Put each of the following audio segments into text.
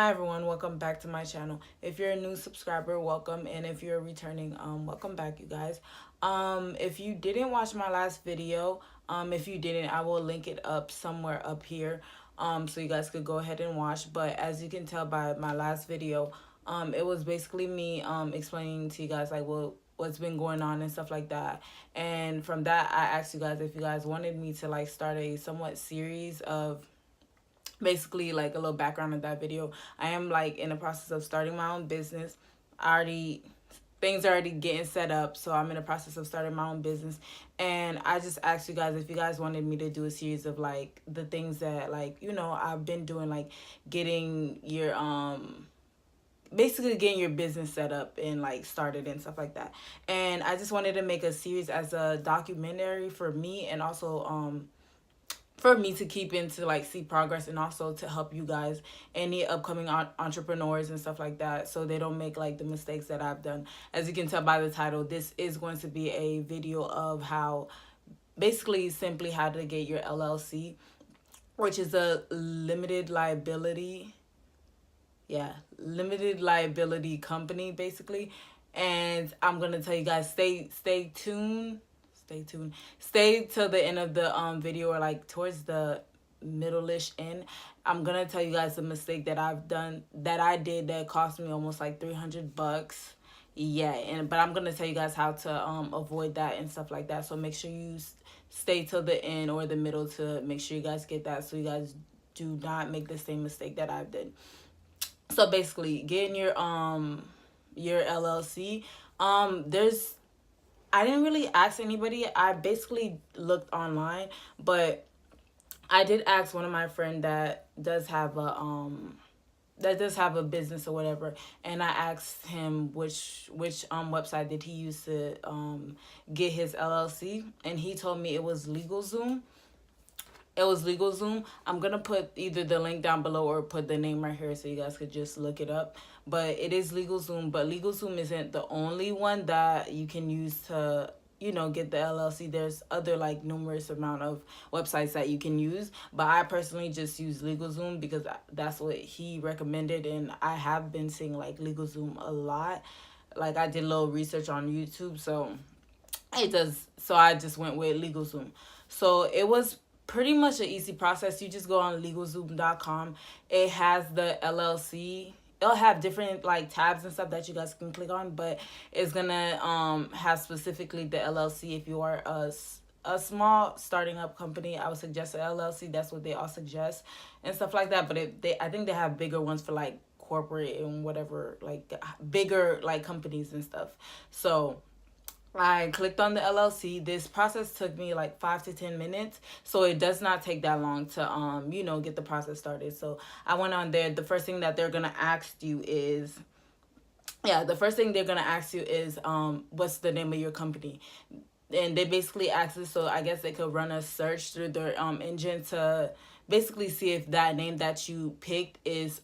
Hi everyone, welcome back to my channel. If you're a new subscriber, welcome, and if you're returning, welcome back, you guys. If you didn't watch my last video, if you didn't, I will link it up somewhere up here, so you guys could go ahead and watch. But as you can tell by my last video, it was basically me explaining to you guys like what's been going on and stuff like that. And from that, I asked you guys if you guys wanted me to like start a somewhat series of basically like a little background of that video. I am like in the process of starting my own business. Things are already getting set up, so I'm in the process of starting my own business. And I just asked you guys if you guys wanted me to do a series of like the things that like I've been doing, like getting your basically getting your business set up and like started and stuff like that. And I just wanted to make a series as a documentary for me, and also for me to keep into like see progress, and also to help you guys, any upcoming entrepreneurs and stuff like that, so they don't make like the mistakes that I've done. As you can tell by the title, this is going to be a video of how basically simply how to get your LLC, which is a limited liability company basically. And I'm gonna tell you guys, stay tuned. Stay till the end of the video, or like towards the middle-ish end. I'm gonna tell you guys the mistake that I did that cost me almost like $300. Yeah, but I'm gonna tell you guys how to avoid that and stuff like that. So make sure you stay till the end or the middle to make sure you guys get that, so you guys do not make the same mistake that I did. So basically, getting your LLC, I didn't really ask anybody. I basically looked online, but I did ask one of my friend that does have a business or whatever, and I asked him which website did he use to get his LLC, and he told me it was LegalZoom. I'm gonna put either the link down below or put the name right here so you guys could just look it up. But it is LegalZoom, but LegalZoom isn't the only one that you can use to get the LLC. There's other like numerous amount of websites that you can use, but I personally just use LegalZoom because that's what he recommended, and I have been seeing like LegalZoom a lot. Like I did a little research on YouTube, so I just went with LegalZoom. So it was pretty much an easy process. You just go on LegalZoom.com. It has the LLC. It'll have different like tabs and stuff that you guys can click on, but it's gonna have specifically the LLC. If you are a small starting up company, I would suggest an LLC. That's what they all suggest and stuff like that. But I think they have bigger ones for like corporate and whatever, like bigger like companies and stuff. So I clicked on the LLC. This process took me like 5 to 10 minutes, so it does not take that long to get the process started. So I went on there. The first thing that they're gonna ask you is what's the name of your company, and they basically ask this so I guess they could run a search through their engine to basically see if that name that you picked is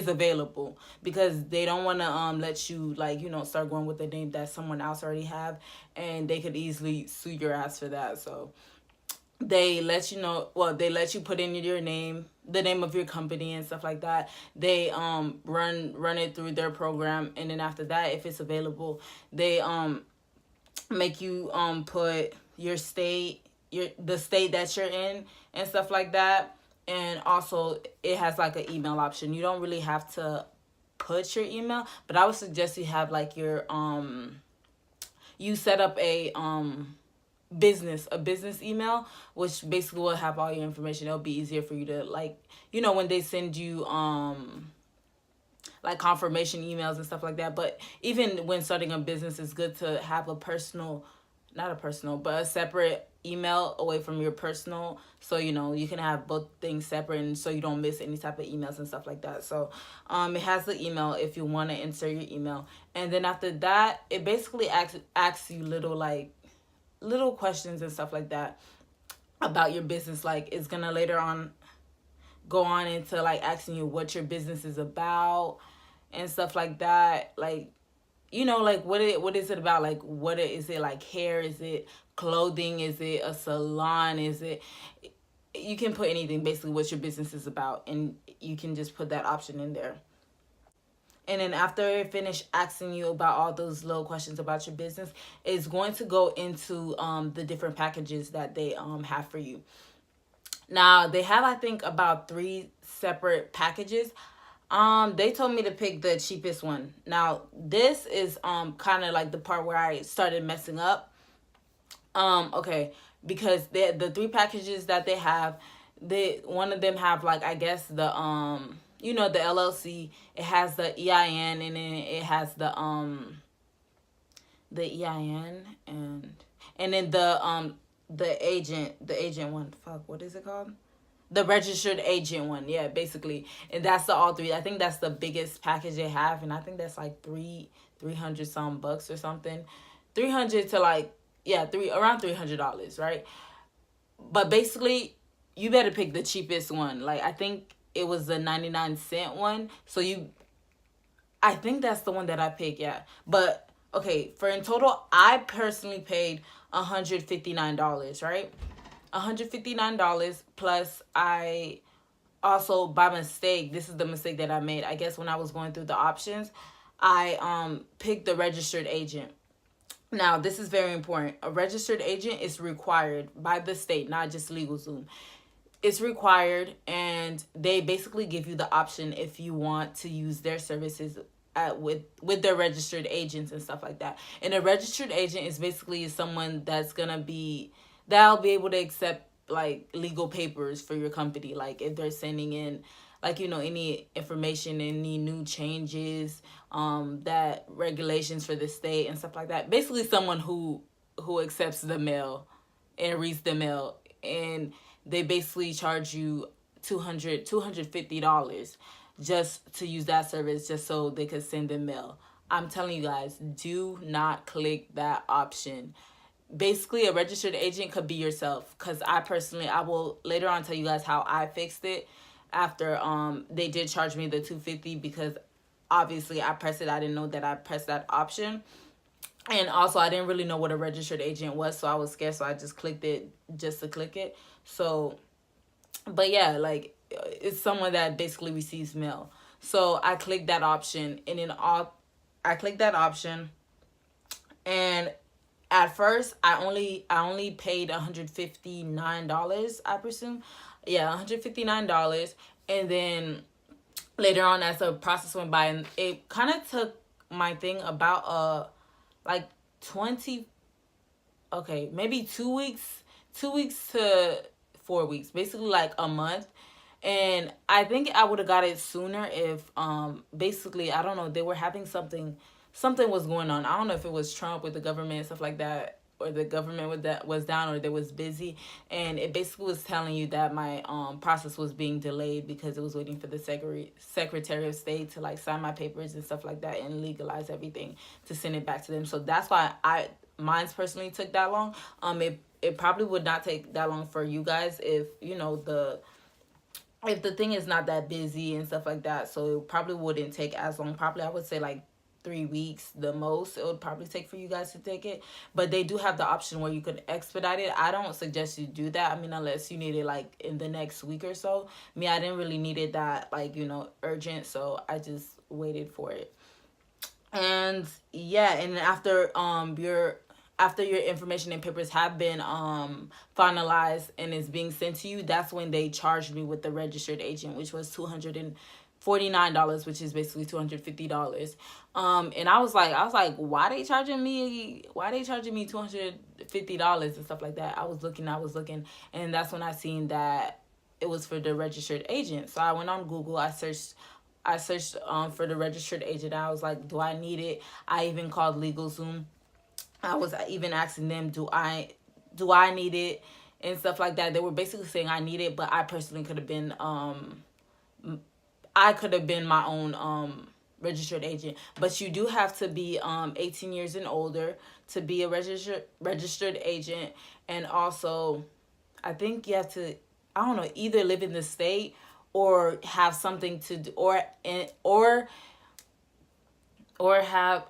available, because they don't want to let you like start going with the name that someone else already have, and they could easily sue your ass for that. So they let you know, well, they let you put in your name, the name of your company and stuff like that. They run it through their program, and then after that, if it's available, they make you put your state, the state that you're in and stuff like that. And also it has like an email option. You don't really have to put your email, but I would suggest you have like your you set up a business email, which basically will have all your information. It'll be easier for you to like when they send you like confirmation emails and stuff like that. But even when starting a business, it's good to have a separate email away from your personal, so you can have both things separate, and so you don't miss any type of emails and stuff like that. So it has the email if you want to insert your email, and then after that it basically asks you little questions and stuff like that about your business. Like it's gonna later on go on into like asking you what your business is about and stuff like that. Like like what is it about? Like is it like hair? Is it clothing? Is it a salon? Is it you can put anything, basically what your business is about, and you can just put that option in there. And then after it finish asking you about all those little questions about your business, it's going to go into the different packages that they have for you. Now they have, I think, about 3 separate packages. They told me to pick the cheapest one. Now this is kind of like the part where I started messing up. Okay, because the 3 packages that they have, one of them have, like, I guess the you know, the LLC. It has the EIN, and then it has the EIN, and then the agent one. Fuck, what is it called? The registered agent one. Yeah, basically. And that's the all 3. I think that's the biggest package they have, and I think that's like 300 some bucks or something. 300 to, like, yeah, around $300, right? But basically, you better pick the cheapest one. Like, I think it was the 99-cent one. So I think that's the one that I picked, yeah. But okay, for in total, I personally paid $159, right? $159, plus I also, by mistake, this is the mistake that I made. I guess when I was going through the options, I picked the registered agent. Now, this is very important. A registered agent is required by the state, not just LegalZoom. It's required, and they basically give you the option if you want to use their services with their registered agents and stuff like that. And a registered agent is basically someone that'll be able to accept, like, legal papers for your company. Like, if they're sending in, like, you know, any information, any new changes, that regulations for the state and stuff like that. Basically someone who accepts the mail and reads the mail, and they basically charge you $250 just to use that service, just so they could send the mail. I'm telling you guys, do not click that option. Basically, a registered agent could be yourself, because I will later on tell you guys how I fixed it after they did charge me the $250, because obviously I pressed it. I didn't know that I pressed that option. And also, I didn't really know what a registered agent was, so I was scared, so I just clicked it just to click it. So, but yeah, like, it's someone that basically receives mail. So I clicked that option, and then I clicked that option, and at first I only paid $159, I presume. Yeah, $159, and then later on, as the process went by, and it kind of took my thing about like 20, okay, maybe 2 weeks to 4 weeks, basically like a month. And I think I would have got it sooner if basically, I don't know, they were having something was going on. I don't know if it was Trump with the government and stuff like that, or the government was down, or they was busy, and it basically was telling you that my process was being delayed because it was waiting for the Secretary of State to, like, sign my papers and stuff like that and legalize everything to send it back to them. So that's why mine's personally took that long. It probably would not take that long for you guys if, you know, if the thing is not that busy and stuff like that. So it probably wouldn't take as long. Probably, I would say, like 3 weeks the most it would probably take for you guys to take it. But they do have the option where you could expedite it. I don't suggest you do that. I mean, unless you need it, like, in the next week or so. Me, I didn't really need it that, like, you know, urgent, so I just waited for it. And yeah, and after your information and papers have been finalized and is being sent to you, that's when they charged me with the registered agent, which was $249, which is basically $250. And I was like, why they charging me $250 and stuff like that? I was looking, and that's when I seen that it was for the registered agent. So I went on Google, I searched for the registered agent. I was like, do I need it? I even called LegalZoom. I was even asking them, do I need it and stuff like that. They were basically saying I need it, but I personally could have been my own registered agent. But you do have to be 18 years and older to be a registered agent, and also I think you have to, I don't know, either live in the state or have something to do, or have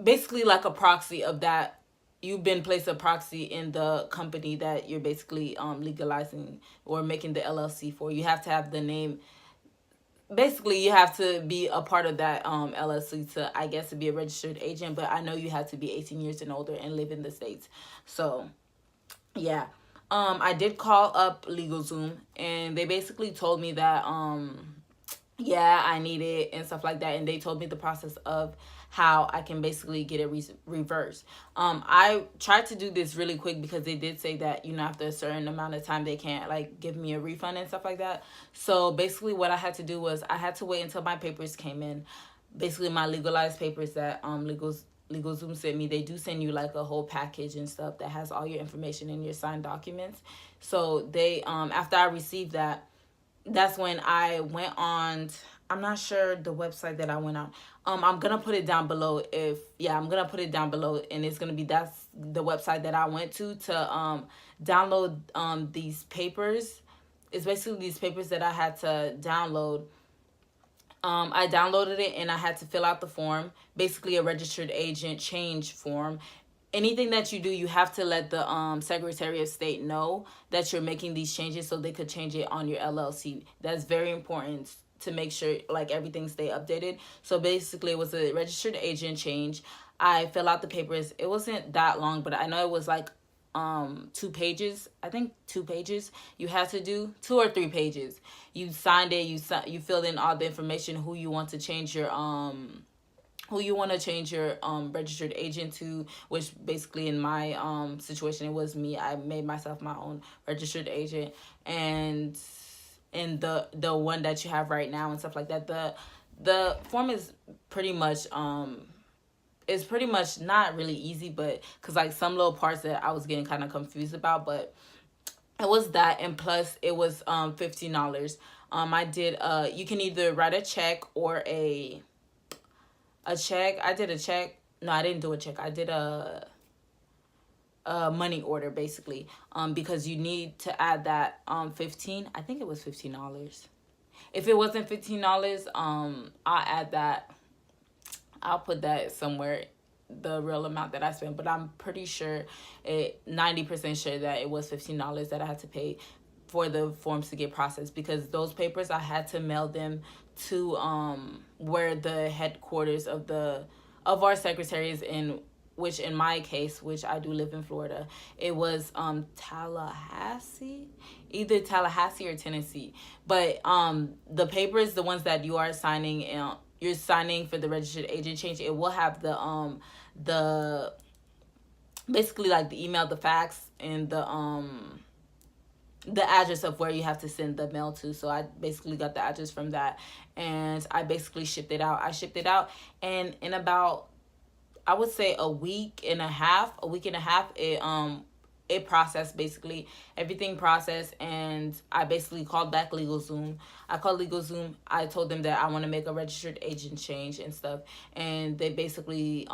basically like a proxy of that you've been placed a proxy in the company that you're basically legalizing or making the LLC for. You have to have the name. Basically, you have to be a part of that LLC to, I guess, to be a registered agent. But I know you have to be 18 years and older and live in the States. So, yeah. I did call up LegalZoom, and they basically told me that yeah, I need it and stuff like that. And they told me the process of how I can basically get it reversed. I tried to do this really quick because they did say that, you know, after a certain amount of time, they can't like give me a refund and stuff like that. So basically what I had to do was I had to wait until my papers came in. Basically my legalized papers that LegalZoom sent me. They do send you like a whole package and stuff that has all your information and your signed documents. So they, after I received that, that's when I went on, I'm not sure the website that I went on. I'm gonna put it down below I'm gonna put it down below, and it's gonna be, that's the website that I went to download these papers. It's basically these papers that I had to download. I downloaded it and I had to fill out the form, basically a registered agent change form. Anything that you do, you have to let the Secretary of State know that you're making these changes so they could change it on your LLC. That's very important to make sure like everything stay updated. So basically it was a registered agent change. I fill out the papers. It wasn't that long, but I know it was like 2 pages. I think 2 pages you had to do, 2 or 3 pages. You signed it, you filled in all the information, who you want to change your registered agent to, which basically in my situation it was me. I made myself my own registered agent, and in the one that you have right now and stuff like that. The form is pretty much it's pretty much not really easy, but because like some little parts that I was getting kind of confused about, but it was that, and plus it was $15. I did you can either write a check or a check. I did a check. No, I didn't do a check. I did a money order basically. Because you need to add that 15. I think it was $15. If it wasn't $15, I'll add that. I'll put that somewhere, the real amount that I spent, but I'm pretty sure 90% sure that it was $15 that I had to pay for the forms to get processed, because those papers I had to mail them to where the headquarters of our secretary is in, which in my case, which I do live in Florida, it was Tallahassee, either Tallahassee or Tennessee. But the papers, the ones that you are signing, you're signing for the registered agent change, it will have the basically like the email, the fax, and the address of where you have to send the mail to. So I basically got the address from that, and I basically shipped it out. And in about, I would say a week and a half, it processed, basically everything processed. And I basically called back LegalZoom. I told them that I want to make a registered agent change and stuff, and they basically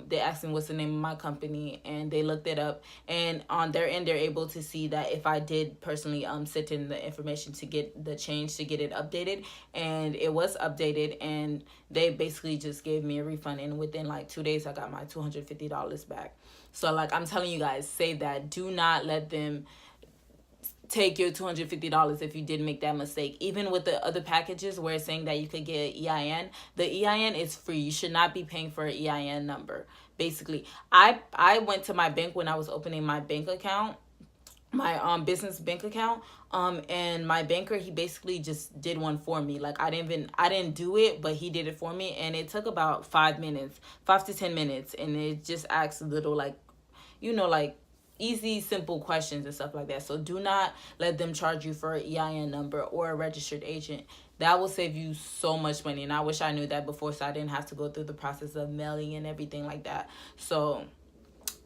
they asked me what's the name of my company, and they looked it up, and on their end they're able to see that if I did personally send in the information to get the change, to get it updated, and it was updated, and they basically just gave me a refund, and within like 2 days I got my $250 back. So like I'm telling you guys, save that. Do not let them take your $250 if you did make that mistake. Even with the other packages where it's saying that you could get EIN, the EIN is free. You should not be paying for an EIN number. Basically, I went to my bank when I was opening my bank account, my business bank account, and my banker, he basically just did one for me. Like I didn't do it, but he did it for me, and it took about 5 to 10 minutes, and it just asks little, like, you know, like easy, simple questions and stuff like that. So do not let them charge you for an EIN number or a registered agent. That will save you so much money, and I wish I knew that before, so I didn't have to go through the process of mailing and everything like that. So,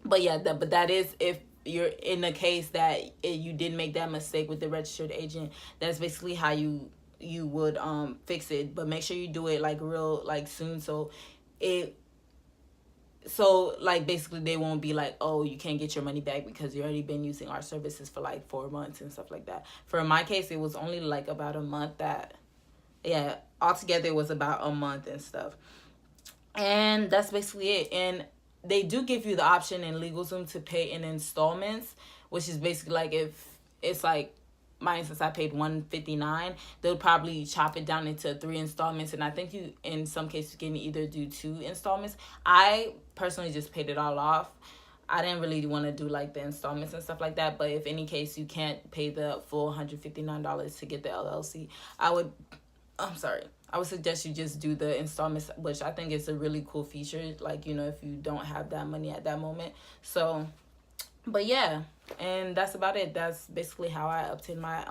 but yeah, that is if you're in the case that you did make that mistake with the registered agent. That's basically how you would fix it. But make sure you do it like real, like soon, so like basically they won't be like, oh, you can't get your money back because you already been using our services for like 4 months and stuff like that. For my case, it was only like about a month altogether it was about a month and stuff. And that's basically it. And they do give you the option in LegalZoom to pay in installments, which is basically like if it's like, my instance, I paid $159, they'll probably chop it down into 3 installments, and I think you, in some cases, can either do 2 installments. I personally just paid it all off. I didn't really want to do like the installments and stuff like that, but if any case you can't pay the full $159 to get the LLC, I would suggest you just do the installments, which I think is a really cool feature, like, you know, if you don't have that money at that moment. So, but yeah, and that's about it. That's basically how I obtained my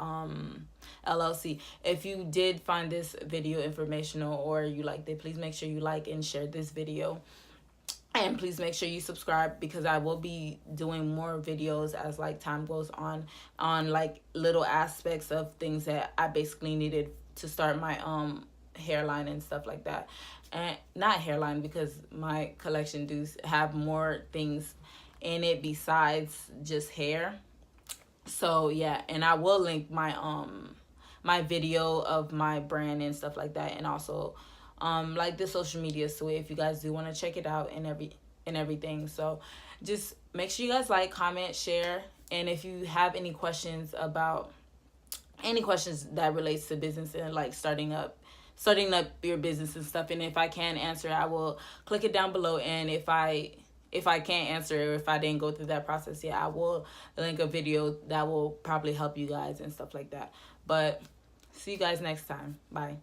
LLC. If you did find this video informational or you liked it, please make sure you like and share this video. And please make sure you subscribe, because I will be doing more videos as like time goes on like little aspects of things that I basically needed to start my hairline and stuff like that. And not hairline, because my collection does have more things in it besides just hair. So yeah, and I will link my my video of my brand and stuff like that, and also like the social media, so if you guys do want to check it out and everything. So just make sure you guys like, comment, share, and if you have any questions that relates to business and like starting up your business and stuff, and if I can answer, I will click it down below. And if I can't answer, or if I didn't go through that process yet, I will link a video that will probably help you guys and stuff like that. But see you guys next time. Bye.